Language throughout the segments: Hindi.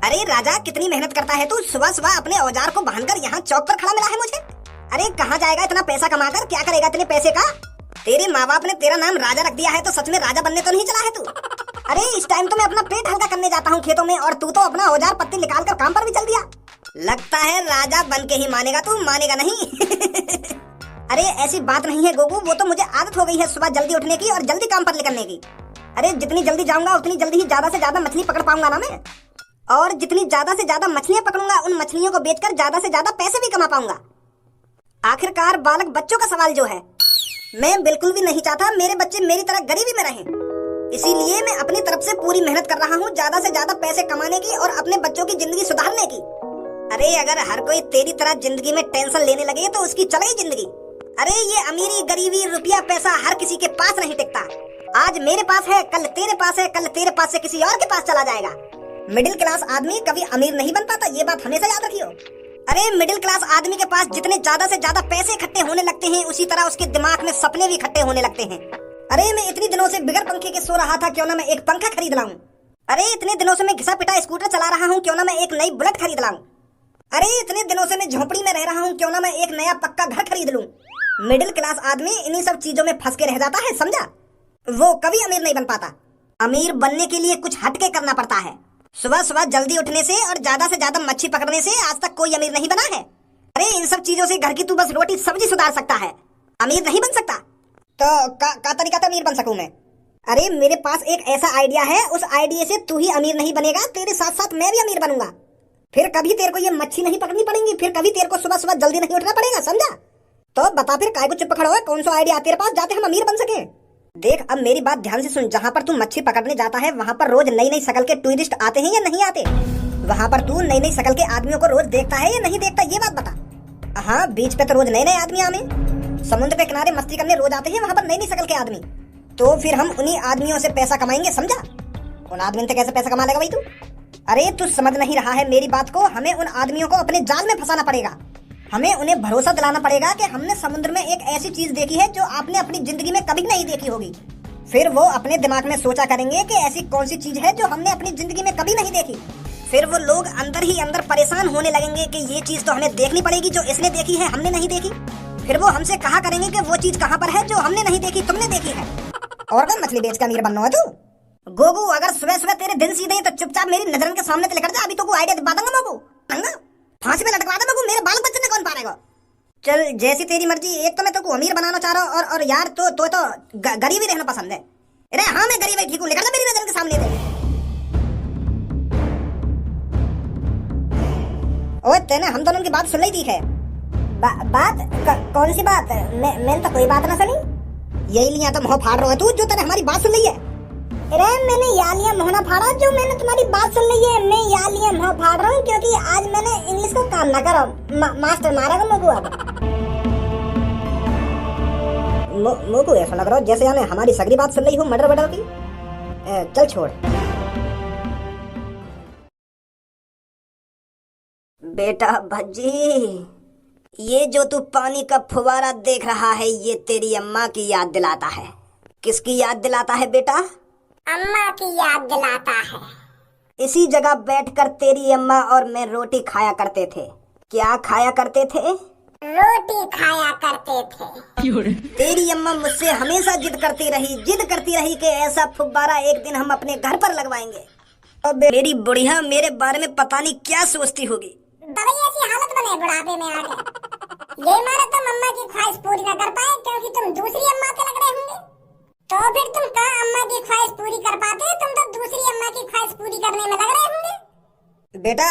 अरे राजा, कितनी मेहनत करता है तू। सुबह सुबह अपने औजार को बांधकर यहाँ चौक पर खड़ा मिला है मुझे। अरे कहाँ जाएगा इतना पैसा कमाकर, क्या करेगा इतने पैसे का। तेरे माँ बाप ने तेरा नाम राजा रख दिया है तो सच में राजा बनने तो नहीं चला है तू। अरे इस टाइम तो मैं अपना पेट हल्का करने जाता हूँ खेतों में, और तू तो अपना औजार पत्ती निकाल कर काम पर भी चल दिया। लगता है राजा बन के ही मानेगा तू, मानेगा नहीं। अरे ऐसी बात नहीं है गोगू, वो तो मुझे आदत हो गई है सुबह जल्दी उठने की और जल्दी काम पर निकलने की। अरे जितनी जल्दी जाऊंगा उतनी जल्दी ही ज्यादा से ज्यादा मछली पकड़ पाऊंगा ना मैं, और जितनी ज्यादा से ज्यादा मछलियां पकड़ूंगा उन मछलियों को बेचकर ज्यादा से ज्यादा पैसे भी कमा पाऊंगा। आखिरकार बालक बच्चों का सवाल जो है, मैं बिल्कुल भी नहीं चाहता मेरे बच्चे मेरी तरह गरीबी में रहें। इसीलिए मैं अपनी तरफ से पूरी मेहनत कर रहा हूँ ज्यादा से ज्यादा पैसे कमाने की और अपने बच्चों की जिंदगी सुधारने की। अरे अगर हर कोई तेरी तरह जिंदगी में टेंशन लेने लगे तो उसकी चलेगी जिंदगी। अरे ये अमीरी गरीबी रुपया पैसा हर किसी के पास नहीं टिकता। आज मेरे पास है, कल तेरे पास है, कल तेरे पास से किसी और के पास चला जाएगा। मिडिल क्लास आदमी कभी अमीर नहीं बन पाता, ये बात हमेशा याद रखियो। अरे मिडिल क्लास आदमी के पास जितने ज्यादा से ज्यादा पैसे इकट्ठे होने लगते हैं, उसी तरह उसके दिमाग में सपने भी इकट्ठे होने लगते हैं। अरे मैं इतनी दिनों से बिगर पंखे के सो रहा था, क्यों ना मैं एक पंखा खरीद लाऊं। अरे इतने दिनों से मैं घिसा पिटा स्कूटर चला रहा हूँ, क्यों ना मैं एक नई बुलेट खरीद लाऊं। अरे इतने दिनों से मैं झोपड़ी में रह रहा हूँ, क्यों ना मैं एक नया पक्का घर खरीद लूं। मिडिल क्लास आदमी इन्हीं सब चीजों में फंस के रह जाता है, समझा। वो कभी अमीर नहीं बन पाता। अमीर बनने के लिए कुछ हटके करना पड़ता है। सुबह सुबह जल्दी उठने से और ज्यादा से ज्यादा मच्छी पकड़ने से आज तक कोई अमीर नहीं बना है। अरे इन सब चीजों से घर की तू बस रोटी सब्जी सुधार सकता है, अमीर नहीं बन सकता। तो का तरीका से अमीर बन सकूं मैं। अरे मेरे पास एक ऐसा आइडिया है, उस आइडिया से तू ही अमीर नहीं बनेगा, तेरे साथ साथ मैं भी अमीर बनूंगा। फिर कभी तेरे को ये मच्छी नहीं पकड़नी पड़ेगी, फिर कभी तेरे को सुबह सुबह जल्दी नहीं उठना पड़ेगा, समझा। तो बता फिर काय को चुप खड़ा हुआ, कौन सा आइडिया तेरे पास जाते हम अमीर बन सके। देख अब मेरी बात ध्यान से सुन, जहाँ पर तू मच्छी पकड़ने जाता है वहाँ पर रोज नई नई शक्ल के टूरिस्ट आते हैं या नहीं आते। वहाँ पर तू नई नई शक्ल के आदमियों को रोज देखता है या नहीं देखता, ये बात बता। हाँ बीच पे तो रोज नए नए आदमी आवे, समुद्र के किनारे मस्ती करने रोज आते हैं वहाँ पर नई नई शक्ल के आदमी। तो फिर हम उन्हीं आदमियों से पैसा कमाएंगे, समझा। उन आदमियों से कैसे पैसा कमा लेगा भाई तू। अरे तू समझ नहीं रहा है मेरी बात को, हमें उन आदमियों को अपने जाल में फंसाना पड़ेगा। हमें उन्हें भरोसा दिलाना पड़ेगा कि हमने समुद्र में एक ऐसी चीज देखी है जो आपने अपनी जिंदगी में कभी नहीं देखी होगी। फिर वो अपने दिमाग में सोचा करेंगे कि ऐसी कौन सी चीज है जो हमने अपनी जिंदगी में कभी नहीं देखी। फिर वो लोग अंदर ही अंदर परेशान होने लगेंगे कि ये चीज तो हमें देखनी पड़ेगी जो इसने देखी है हमने नहीं देखी। फिर वो हमसे कहा करेंगे कि वो चीज कहाँ पर है जो हमने नहीं देखी तुमने देखी है। और क्या मछली बेच कर अमीर बनना है तू। गोगू अगर सुबह सुबह तेरे दिन सीधे तो चुपचाप मेरी नजर के सामने लेकर जा, अभी तो आइडिया दिखा दूंगा मोगू, फांसी में लटका दे मोगू, मेरे बाल बच्चे ने कौन पालेगा। चल जैसी तेरी मर्जी, एक तो मैं तो अमीर बनाना चाह रहा हूँ और यार तो गरीब ही रहना पसंद है। अरे हाँ मैं गरीब ही ठीक हूँ, लेकर जा मेरी नजर के सामने से। ओए तेने हम दोनों की बात सुन ली थी है। बात कौन सी बात। मैंने तो कोई बात ना सुनी। यही लिया तो मुँह फाड़ रहा है तू जो तेने हमारी बात सुन ली है। अरे मैंने या लिया मुँह ना फाड़ा जो मैंने तुम्हारी बात सुन ली है। मैं या लिया मुँह फाड़ रहा हूँ क्योंकि आज मैंने इंग्लिश को काम ना करो, मास्टर मारेगा मुझको। अब मुझको ऐसा लग रहा है जैसे यानी हमारी सगरी बात सुन रही हूँ मर्डर वर्डर की। चल छोड़। बेटा भज्जी, ये जो तू पानी का फुवारा देख रहा है ये तेरी अम्मा की याद दिलाता है। किसकी याद दिलाता है बेटा। अम्मा की याद दिलाता है। इसी जगह बैठकर तेरी अम्मा और मैं रोटी खाया करते थे। क्या खाया करते थे। रोटी खाया करते थे। तेरी अम्मा मुझसे हमेशा जिद करती रही कि ऐसा फुब्बारा एक दिन हम अपने घर पर लगवाएंगे। अब मेरी बुढ़िया मेरे बारे में पता नहीं क्या सोचती होगी। दवाई ऐसी हालत बने बुढ़ापे में आके। ये मारे तुम अम्मा की ख्वाहिश पूरी न कर पाए क्योंकि तुम दूसरी अम्मा के लग रहे होंगे। तो फिर तुम कहाँ अम्मा की ख्वाहिश पूरी कर पाते, तुम तो दूसरी अम्मा की ख्वाहिश पूरी करने में लग रहे होंगे। बेटा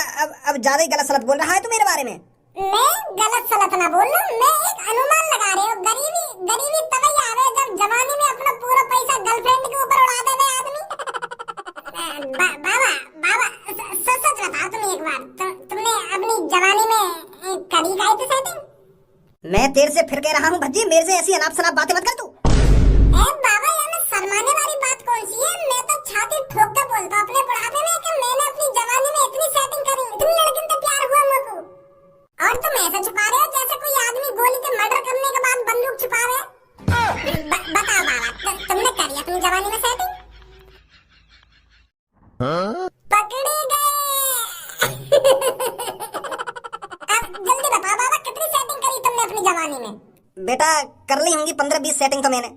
अब ज्यादा ही गलत सलत बोल रहा है तू मेरे बारे में। मैं गलत सलत ना बोल रहा हूँ, मैं एक अनुमान लगा रही हूँ। गरीबी तभी आवे जब जवानी में अपना पूरा पैसा गर्लफ्रेंड के ऊपर उड़ा देवे आदमी। बाबा सच बताओ तुम एक बार, तुमने अपनी जवानी में करी गई थी सेटिंग। मैं तेरे से फिर कह रहा हूँ भज्जी, मेरे से ऐसी अनाप शनाप बातें मत कर तू। बाबा यार शर्माने वाली बात कौन सी है। मैं तो छाती ठोक के बोलता अपने बुढ़ापे में कि मैंने अपनी जवानी में इतनी सेटिंग करी, इतनी लड़कियों से प्यार हुआ मुझको। और तुम ऐसा छुपा रहे हो जैसे कोई आदमी गोली के मर्डर करने के बाद बंदूक छुपावे। बताओ बाबा तुमने करी अपनी जवानी में सेटिंग। पकड़े गए। अपनी जवानी में। बेटा कर ली होंगी 15-20 सेटिंग तो मैंने,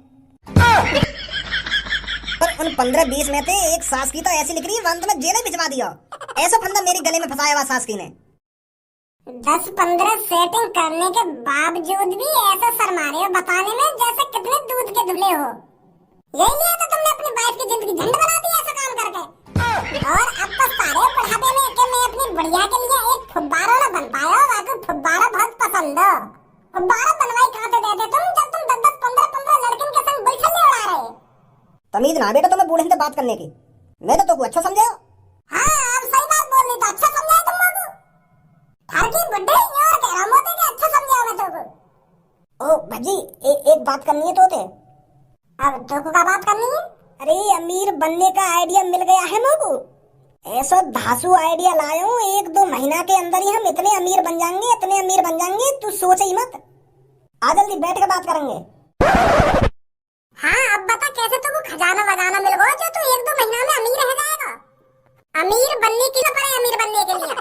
पर उन 15-20 में से एक सास की तो ऐसी निकली वहां तो मैं जेल भिजवा दिया। ऐसा फंदा मेरे गले में फंसाया हुआ सास की ने। 10-15 सेटिंग करने के बावजूद भी ऐसा शर्मा रहे हो बताने में जैसे कितने दूध के धुले हो। यही लिया तो तुमने अपनी वाइफ की जिंदगी झंड बना दी ऐसा काम करके। और अब तो सारे बुढ़ापे में कि मैं अपनी बुढ़िया के लिए एक फुब्बारा न बन पाया। वाकई फुब्बारा बहुत पसंद हो। फुब्बारा बनवाई कहाँ से देते तुम जब तुम 10-10, 15-15 लड़कियों के संग गुलछल्ले उड़ा रहे हो। तमीज ना बेटा तुम्हें बूढ़े से बात करने की। मैं तो तुमको अच्छा समझाया। हाँ अब सही बात बोल रही तो अच्छा समझाया तुम लोगों को। हरकी बुड्ढे और कह रहा मोते के अच्छा समझाया मैं तुमको। ओ भजी एक बात करनी है तोते। अब तुमको क्या बात करनी है? अरे अमीर बनने का आइडिया मिल गया है मोको। ऐसा धासु आइडिया लाया हूँ 1-2 महीना के अंदर ही हम इतने अमीर बन जाएंगे, इतने अमीर बन जाएंगे तू सोच ही मत। आ जल्दी बैठ के बात करेंगे। हाँ अब बता कैसे तुमको खजाना वजाना मिल गया जो तू 1-2 महीना में अमीर रह जाएगा। अमीर बनने की ना पड़े अमीर बनने के लिए।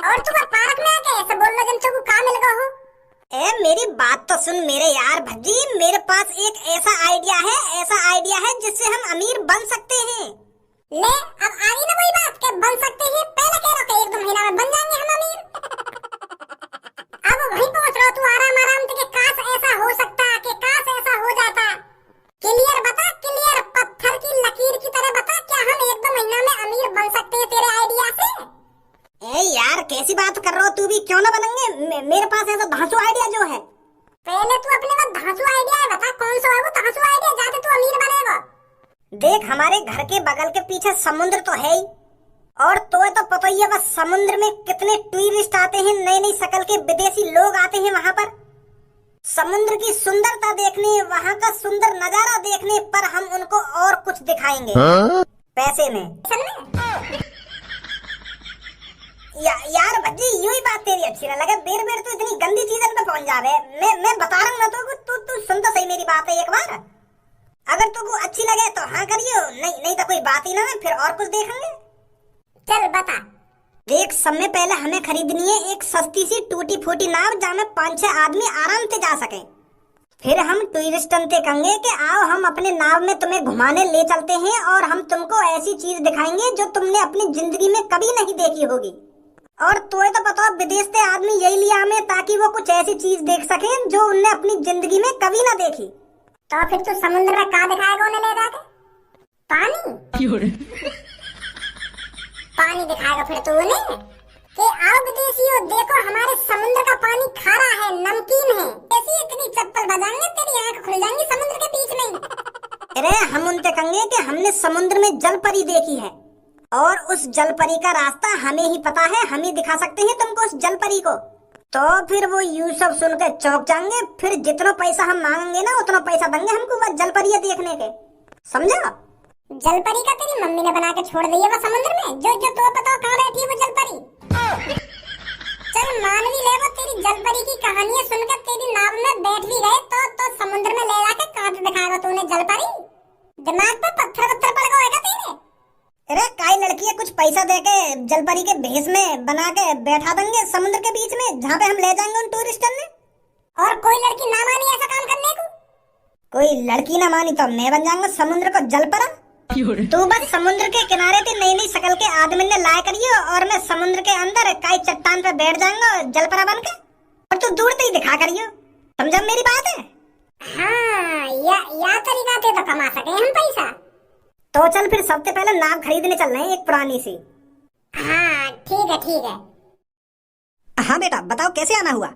और तू पार्क में आके ऐसे बोल रहा जब तुमको कहाँ मिल गया हो। ए मेरी बात तो सुन मेरे यार भज्जी, मेरे पास एक ऐसा आइडिया है जिससे हम अमीर बन सकते हैं। ले अब आ गई ना वही बात के बन सकते हैं। पहले कह रहा था 1-2 महीना में बन जाएंगे हम अमीर। अब वहीं पहुंच रहा तू आराम से कि काश ऐसा हो सकता, कि काश ऐसा हो जाता। क्लियर बता, क्लियर पत्थर की लकीर की तरह बता, क्या हम 1-2 महीना में अमीर बन सकते हैं तेरे आइडिया से? ए यार कैसी बात कर रहे हो, तू भी क्यों ना बनेंगे। मेरे पास ऐसा धांसू आइडिया जो है। पहले तू अपने को धांसू आइडिया है बता कौन सा है वो धांसू आइडिया जाके तू अमीर बनेगा। देख हमारे घर के बगल के पीछे समुद्र तो है ही, और तो पता ही है बस समुद्र में कितने टूरिस्ट आते हैं, नई नई शक्ल के विदेशी लोग आते हैं वहाँ पर समुद्र की सुंदरता देखने, वहाँ का सुंदर नजारा देखने। पर हम उनको और कुछ दिखाएंगे पैसे में। यार भज्जी यूं ही बात तेरी अच्छी ना लगे, बेर बेर तो इतनी गंदी चीजन पे पहुंच जावे। मैं बता रहा हूँ ना तू सुन तो सही मेरी बात है एक बार। अगर तुमको अच्छी लगे तो हाँ करियो, नहीं तो कोई बात ही ना है, फिर और कुछ देखेंगे। चल बता। देख सबसे पहले हमें खरीदनी है एक सस्ती सी टूटी फूटी नाव जहाँ में 5-6 आदमी आराम से जा सके। फिर हम टूरिस्टन से कहेंगे कि आओ हम अपने नाव में तुम्हें घुमाने ले चलते हैं और हम तुमको ऐसी चीज दिखाएंगे जो तुमने अपनी जिंदगी में कभी नहीं देखी होगी। और तो बताओ विदेश से आदमी यही लिया हमें ताकि वो कुछ ऐसी चीज देख सके जो उनने अपनी जिंदगी में कभी ना देखी। तो फिर तू समुद्र में कहाँ दिखाएगा उन्हें ले जाके? पानी पानी दिखाएगा फिर तू उन्हें कि आओ विदेशियों देखो हमारे समुद्र का पानी खारा है, नमकीन है। ऐसी इतनी चप्पल बजाएंगे तेरी आंख खुल जाएंगी समुद्र के बीच में। अरे हम उनसे कहेंगे कि हमने समुद्र में जल परी देखी है और उस जल परी का रास्ता हमें ही पता है, हम ही दिखा सकते हैं तुमको उस जल परी को। तो फिर वो यूं सब सुनकर चौंक जाएंगे। फिर जितना पैसा हम मांगेंगे ना उतना पैसा देंगे हमको वो जल परी देखने के, समझा? जल परी का तेरी मम्मी ने बना के छोड़ दी है वो समुद्र में, जो जो तो बताओ कहाँ बैठी है वो जल परी। चल मान भी ले वो तेरी जल परी की कहानियां सुनकर तेरी नाव में बैठ भी गए तो समुद्र में ले जाके कहाँ पे दिखाएगा तूने जल परी? दिमाग पे पत्थर पड़ गएगा तेरे। अरे काई लड़की है, कुछ पैसा देके जलपरी के भेष में बना के बैठा देंगे समुद्र के बीच में जहाँ पे हम ले जाएंगे उन टूरिस्टों ने। और कोई लड़की ना मानी ऐसा काम करने को? कोई लड़की ना मानी तो मैं बन जाऊंगा समुद्र को जलपरा। तू बस समुद्र के किनारे पे नई नई शक्ल के आदमी ने लाया करियो और मैं समुद्र के अंदर काई चट्टान पे बैठ जाऊंगा जलपरा बन के, और तू दूर से ही दिखा करियो। समझा मेरी बात है? हाँ या तरीका से तो कमा सके हम पैसा। तो चल फिर सबसे पहले नाव खरीदने चल रहे हैं एक पुरानी सी। हाँ ठीक है। हाँ बेटा बताओ कैसे आना हुआ?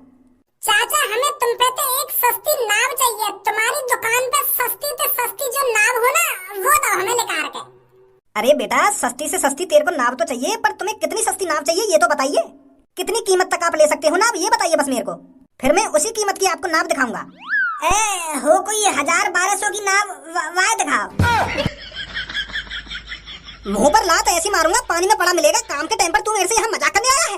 चाचा हमें तुम पे तो एक सस्ती नाव चाहिए। तुम्हारी दुकान पे सस्ती से सस्ती जो नाव हो ना वो दो हमें निकाल के। अरे बेटा सस्ती से सस्ती तेरे को नाव तो चाहिए, पर तुम्हें कितनी सस्ती नाव चाहिए ये तो बताइए। कितनी कीमत तक आप ले सकते हो नाव ये बताइए बस मेरे को, फिर मैं उसी कीमत की आपको नाव दिखाऊंगा। हो कोई 1000-1200 की नाव वाह दिखाओ। मुंह पर लात ऐसी मारूंगा पानी में पड़ा मिलेगा। काम के टाइम पर तू मेरे से यहाँ मजाक करने आया है?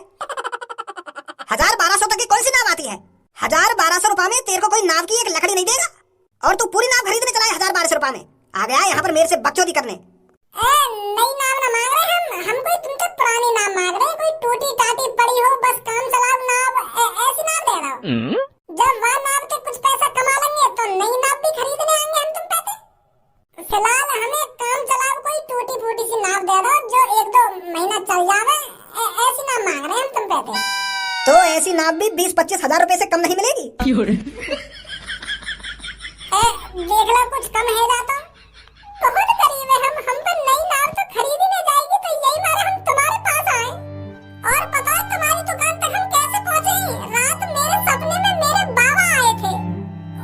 1000-1200 तक की कौन सी नाव आती है? 1000-1200 रुपए में तेरे को कोई नाव की एक लकड़ी नहीं देगा, और तू पूरी नाव खरीदने चला है 1000-1200 रुपए में। आ गया यहाँ पर मेरे से बकचोदी करने। नई नाव ना मांग रहे हम कोई तुमसे पुरानी नाव मांग रहे, कोई टूटी टाटी पड़ी हो बस काम चलाओ नाव, ऐसी नाव दे रहा हूँ। जब वह मेरी नाव भी 20-25 हजार रुपए से कम नहीं मिलेगी। देख लो कुछ कम है जाता, बहुत गरीब है हम पर नई नाव तो खरीद ही नहीं जाएगी, तो यही मारे हम तुम्हारे पास आए। और पता है तुम्हारी दुकान तक हम कैसे पहुंचे? रात मेरे सपने में मेरे बाबा आए थे।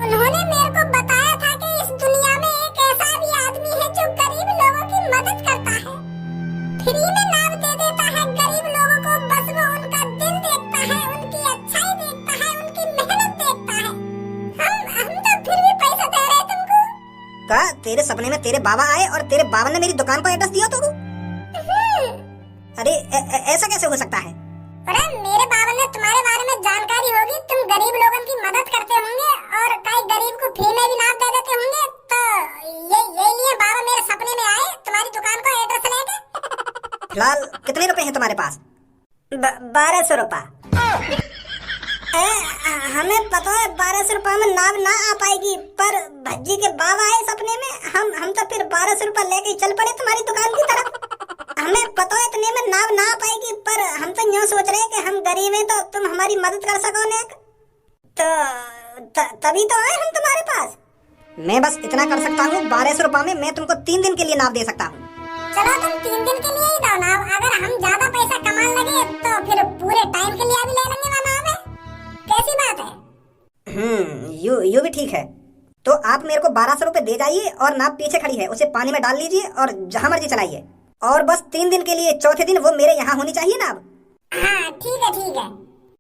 उन्होंने मेरे को बताया था कि इस दुनिया में एक ऐसा भी आदमी है जो गरीब लोगों की मदद करता है, फ्री में नाव दे देता है गरीब लोगों को। बस वो उनका दिल देखता है, उनकी अच्छाई देखता है, उनकी मेहनत देखता है। हम तो फिर भी पैसा दे रहे तुमको। का तेरे सपने में तेरे बाबा आए और तेरे बाबा ने मेरी दुकान का एड्रेस दिया तुमको? अरे ऐसा कैसे हो सकता है? अरे मेरे बाबा ने तुम्हारे बारे में जानकारी होगी, तुम गरीब लोगों की मदद करते होंगे और कई गरीब को फ्री में भी नाव दे देते होंगे, तो ये लिए बाबा मेरे सपने में आए तुम्हारी दुकान का एड्रेस लेके। फिलहाल कितने रुपए हैं तुम्हारे पास? 1200 रुपए। हमें पता है 1200 रुपए में नाव ना आ पाएगी, पर भज्जी के बाबा आए सपने में, हम तो फिर 1200 रुपए लेके चल पड़े तुम्हारी दुकान की तरफ। हमें पता है इतने में नाव ना आ पाएगी, पर हम तो यूँ सोच रहे हैं कि हम गरीब हैं तो तुम हमारी मदद कर सको ने, तो तभी तो आए हम तुम्हारे पास। मैं बस इतना कर सकता हूँ, 1200 रुपए में मैं तुमको 3 दिन के लिए नाव दे सकता हूँ। चलो तुम 3 दिन के लिए ही दो नाव, अगर हम ज्यादा पैसा कमाने लगे तो फिर पूरे टाइम के लिए भी ले लेंगे वो नाव है। कैसी बात है? यू भी ठीक है। तो आप मेरे को 1200 रुपए दे जाइए और नाव पीछे खड़ी है उसे पानी में डाल लीजिए और जहाँ मर्जी चलाइए, और बस 3 दिन के लिए, चौथे दिन वो मेरे यहाँ होनी चाहिए नाव। हाँ ठीक है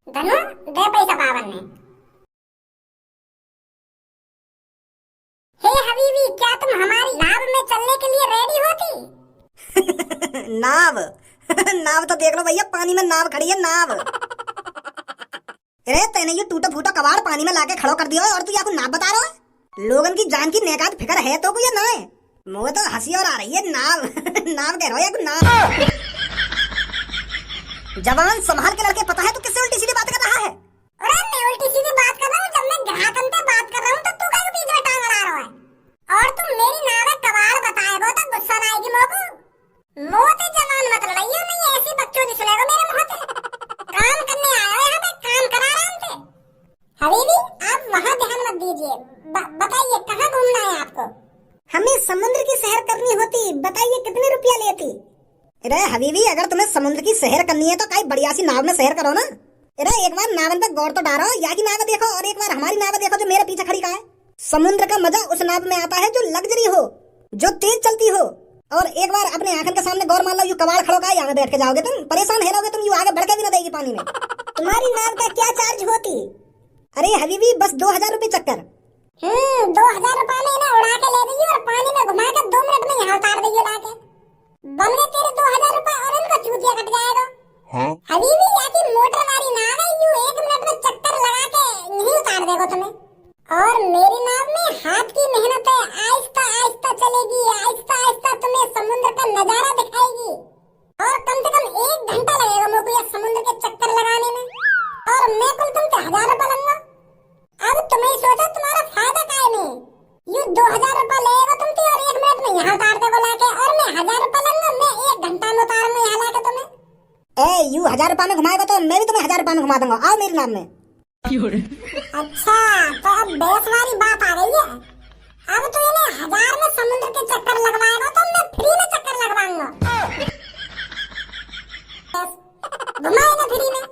धनु दे पैसा बावन ने। हे हबीबी, क्या तुम हमारी नाव में चलने के लिए रेडी होती? नाव नाव तो देख लो भैया, पानी में नाव खड़ी है, नाव। अरे तेने ये टूटा फूटा कबाड़ पानी में लाके खड़ो कर दिया और तू या को नाव बता रहा है? लोगन की जान की नेकात फिक्र है तो कोई ना है? मुझे तो हंसी और आ रही है। नाव नाव कह रहा हो या को नाव? जवान संभाल के लड़के, पता है तू किससे उल्टी सीधी बात कर रहा है? अरे मैं उल्टी सीधी बात कर रहा हूँ? जब मैं ग्राहक अंते बात कर रहा हूँ तो तू क्या बीच में टांग अड़ा रहा है? और तुम मेरी नाव कबाड़ बताएगा तो गुस्सा ना आएगी मोको? मोते जवान मत लड़ाइयो, नहीं ऐसी बच्चों की सुनेगा मेरे मुंह से। काम करने आया हो यहाँ पे, काम करा रहा हमसे। हबीबी आप वहाँ ध्यान मत दीजिए, बताइए कहाँ घूमना है आपको? हमें समुद्र की सैर करनी होती, बताइए कितने रुपया लेती? अरे हबीबी, अगर तुम्हें समुद्र की सैर करनी है तो कई बढ़िया सी नाव में सैर करो ना। अरे एक बार नावन पे गौर तो डालो, या की नाव देखो और एक बार हमारी नाव देखो जो मेरे पीछे खड़ी का है। समुद्र का मजा उस नाव में आता है जो लग्जरी हो, जो तेज चलती हो। और एक बार अपने आंखन के सामने गौर मान लो, यू कबाड़ खड़ो का यहाँ बैठ के जाओगे तुम, परेशान हेलोगे तुम, यू आगे बढ़ के भी ना देगी पानी में। तुम्हारी नाव का क्या चार्ज होती? अरे हबीबी बस 2000 रुपए चक्कर। 2000 रुपए में इन्हें उड़ा के ले गई और पानी में घुमा के 2 मिनट में यहाँ उतार देगी उड़ा के। बन गए तेरे 2000 रुपए और इनका चूतिया कट जाएगा। हबीबी या की मोटर वाली नाव है, यू 1 मिनट में चक्कर लगा के यहीं उतार देगा तुम्हें। और मेरी नाव में हाथ की मेहनत है, आहिस्ता आहिस्ता चलेगी, आहिस्ता आहिस्ता तुम्हें समुद्र का नजारा दिखाएगी। और कम से कम 1 घंटा लगेगा मुझको ये समुद्र के चक्कर लगाने में, और मैं कुल तुमसे 1000 रुपए लूंगा। अब तुम्हें सोचो तुम्हारा फायदा क्या है? यू 2000 रुपए लेगा तुमसे और 1 मिनट में यहाँ उतार देगा लाके, और मैं 1000 रुपए लूंगा, मैं 1 घंटा में उतारूंगा यहाँ लाके तुम्हें। यू 1000 रुपए में घुमाएगा तो मैं भी तुम्हें 1000 रुपए में घुमा दूंगा, आओ मेरी नाव में। अच्छा तो अब बेस वाली बात आ गई है। अब तो इन्हें 1000 में समुद्र के चक्कर लगवाएगा तो मैं फ्री में चक्कर लगवाऊंगा। घुमाएगा फ्री में।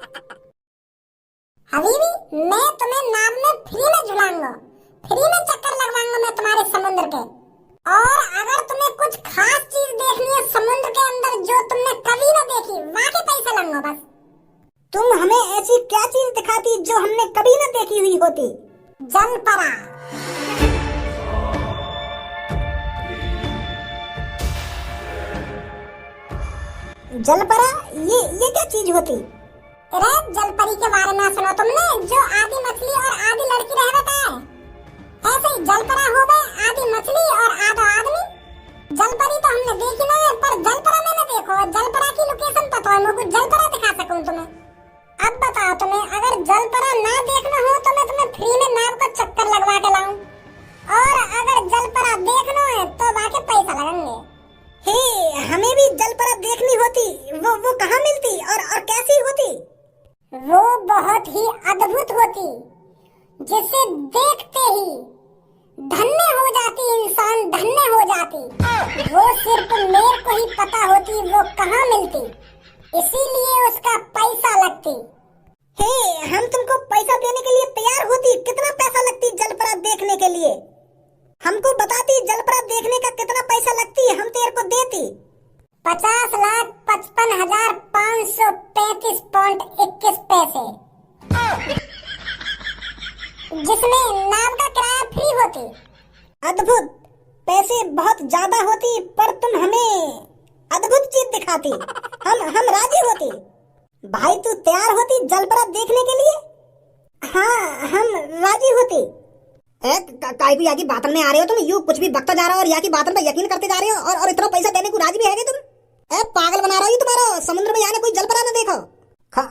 हबीबी मैं तुम्हें नाव में फ्री में झुलाऊंगा, फ्री में चक्कर लगवाऊंगा मैं तुम्हारे समुद्र के। और अगर तुम्हें कुछ खास चीज देखनी है समुद्र के अंदर जो तुमने कभी न देखी, वहाँ के पैसे लूंगा बस। तुम हमें ऐसी क्या चीज दिखाती जो हमने कभी न देखी हुई होती? जलपरा। जलपरा ये क्या चीज होती? अरे जलपरी के बारे में सुनो तुमने, जो आधी मछली और आधी लड़की रह रहता है, ऐसे ही जलपरा हो गए आधी मछली और आधा आदमी। जलपरी तो हमने देखी नहीं है, पर जलपरा मैंने देखो। जलपरा की लोकेशन पता है मुझे, जलपरा दिखा सकूं तुम्हें। अब बताओ तुम्हें, अगर जलपरा ना देखना हो तो मैं तुम्हें फ्री में नाव का चक्कर लगवा के लाऊं, और अगर जलपरा देखना है तो वाके पैसा लगेंगे। हे हमें भी जलपरा देखनी होती, वो कहाँ मिलती और कैसी होती? वो बहुत ही जिसे देखते ही धन्य हो जाती, इंसान धन्य हो जाती, वो सिर्फ मेरे को ही पता होती वो कहाँ मिलती, इसीलिए उसका पैसा लगती। हे, हम तुमको पैसा देने के लिए तैयार होती। कितना पैसा लगती जलपरात देखने के लिए? हमको बताती जलपरात देखने का कितना पैसा लगती, हम तेरे को देती। 50,55,535.21 जिसमें नाव का किराया फ्री होती। अद्भुत, पैसे बहुत ज्यादा होती पर तुम हमें अद्भुत चीज दिखाती, हम राजी होती। भाई तू तैयार होती जलपरात देखने के लिए? हाँ, हम राजी होती। काय को यहाँ की बातन में आ रहे हो तुम, यूं कुछ भी बकता जा रहा हो और यहाँ की बातन पर यकीन करते जा रहे हो और इतना पैसा देने को राजी भी है तुम? पागल बना रहा हो तुम्हारा। समुद्र में जाने कोई जलपरात ना देखो।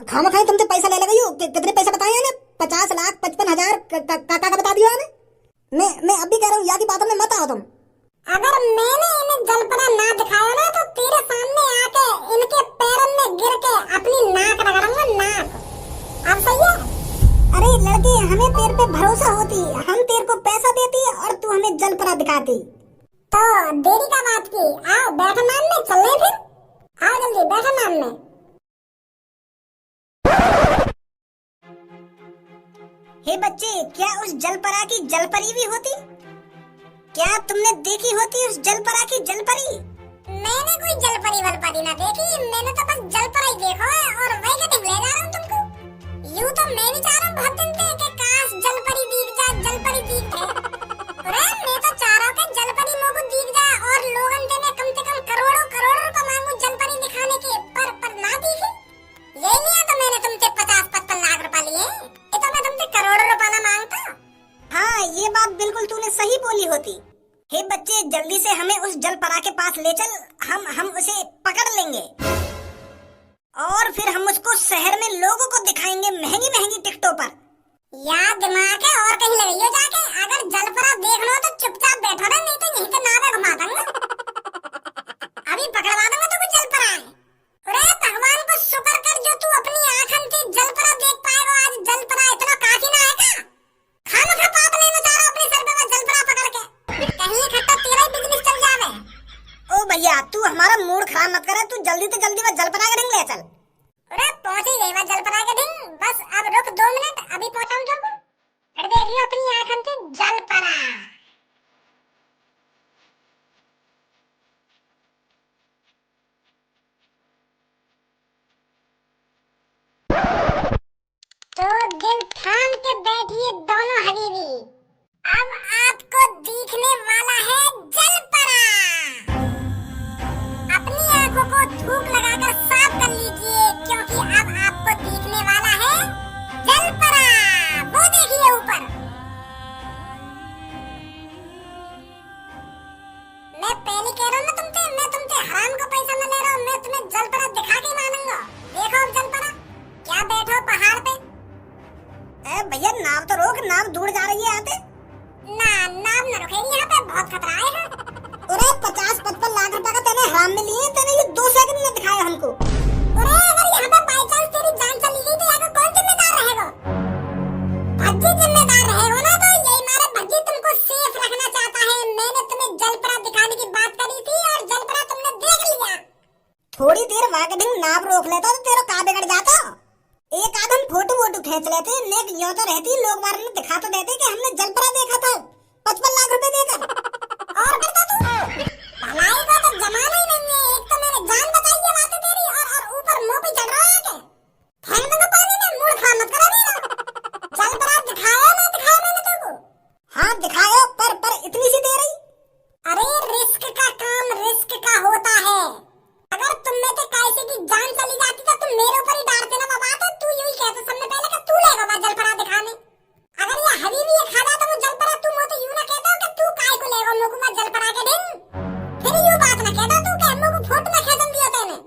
खामा खाए तुमसे पैसा ले लगा। कितने पैसा बताए ने? 50,55,000 का बता दिया ने। मैं अभी कह रहा हूँ यहाँ की बातों में मत आओ तुम। अगर मैंने इन्हें जलपरा ना दिखाया ना तो तेरे सामने आके इनके पैरों में गिर के अपनी नाक रगड़ूंगा, नाक। अब सही है? अरे लड़के, हमें तेरे पे भरोसा होती, हम तेरे को पैसा देती और तू हमें जलपरा दिखाती। तो देरी का बात की, आओ बैठो नाम में, चले फिर। आओ जल्दी बैठो नाम में। हे बच्चे, क्या उस जलपरा की जलपरी भी होती? क्या तुमने देखी होती उस जलपरा की जलपरी? मैंने कोई जलपरी वलपरी ना देखी, मैंने तो बस जलपरा ही देखा है और वही कटिंग ले जा रहा हूँ तुमको। यूं तो मैं भी चाह रहा हूँ बहुत दिन से कि काश जलपरी दिख जाए, जलपरी दिख जाए। अरे मैं तो चाह रहा हूँ कि जलपरी मुझको दिख जाए और लोगन से मैं कम से कम करोड़ों रुपए मांगू जलपरी दिखाने के, पर ना दिखी। यही लिया तो मैंने तुमसे 50-55 लाख रुपए लिए। ये तो मैं तुमसे करोड़ों रुपए ना मांगता। हाँ, ये बात बिल्कुल तूने सही बोली होती। हे बच्चे, जल्दी से हमें उस जलपरा के पास ले चल, हम उसे पकड़ लेंगे और फिर हम उसको शहर में लोगों को दिखाएंगे महंगी महंगी टिकटों पर। यार दिमाग है और कहीं लगाइयो जाके। अगर जलपरा देखना हो तो चुपचाप बैठो ना, नहीं तो यहीं से नावे घुमा दूंगा। अभी पकड़वा दूंगा तुमको जलपरा है। अरे भगवान को शुक्र कर जो तू अपनी आंखन से जलपरा देख पाएगा। आज जलपरा इतना काफी ना है का? खामखा पाप नहीं मचा रहा अपने सर पे बस जलपरा पकड़ के। कहीं खट्टा तेरा ही बिजनेस चल जावे। ओ भैया, तू हमारा मूड खराब मत करे। तू जल्दी से जल्दी बस जलपरा का ढंग ले चल। अरे पहुंच ही गई बस जलपरा के ढंग। बस अब रुक 2 मिनट, अभी पहुंचाऊं तुमको। अरे देख लियो अपनी आंखन से जलपरा। तो दिल थाम के बैठिए दोनों हबीबी, अब आपको दिखने वाला है जलपरा। अपनी आंखों को थूक लगाकर साफ कर लीजिए क्योंकि अब आपको दिखने वाला है जलपरा। वो देखिए ऊपर। मैं पहले कह रहा हूँ ना तुमसे, मैं तुमसे हराम का पैसा न ले रहा हूँ, मैं तुम्हें जलपरा दिखा के मानूंगा। देखो अब जलपरा, क्या बैठो पहाड़ पे। भैया नाव तो रोक, नाव दूर जा रही है यहाँ पे। नाव न रुकेगी यहाँ पे, बहुत खतरा है। अरे 50-55 लाख रुपए का तेने हराम में लिए, तेने ये 2 सेकंड में दिखाया हमको। अरे अगर यहाँ पे बाई चांस तेरी जान चली गई तो यहाँ का कौन जिम्मेदार रहेगा? भज्जी जिम्मेदार रहेगा ना। तो यही मारे भज्जी तुमको सेफ रखना चाहता है। मैंने तुम्हें जलपरा दिखाने की बात करी थी और जलपरा तुमने देख लिया। थोड़ी देर वाकई नाव रोक लेता तो तेरा का बिगड़ जाता। एक आध हम फोटो खींच लेते, नेक यूं तो रहती, लोग बार में दिखा तो देते कि हमने जलपरा देखा था 55 लाख रुपए देकर। और करता तू भलाई का तो जमाना ही नहीं है। एक तो मैंने जान बताई है बातें तेरी और ऊपर मुंह पे चढ़ रहा है के फेंक दूंगा पानी में। मूड खराब मत करा मेरा। जलपरा दिखाया ना दिखाया मैंने तुमको? हाँ दिखाया, पर इतनी सी दे रही। अरे रिस्क का काम रिस्क का होता है। अगर तुम में से कैसे की जान चली जाती तो तुम मेरे ऊपर ही डांटते ना बाबा। तो तू यूं ही कहता सबने पहले कि तू लेगा बाबा जलपरा दिखाने। अगर ये हबीबी ये खा जाता वो जलपरा, तू मुझे यूं ना कहता कि तू काय को लेगा मुझको मैं जलपरा के दिन। फिर यूं बात ना कहता तू कि मुझको फोटो ना खींचन दिया तेने।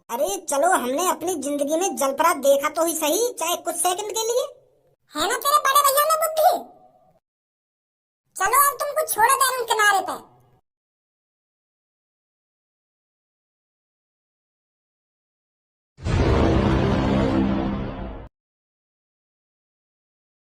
अरे चलो, हमने अपनी जिंदगी में जलपरा देखा तो ही सही, चाहे कुछ सेकंड के लिए। है ना तेरे बड़े भैया में बुद्धि। चलो अब तुमको छोड़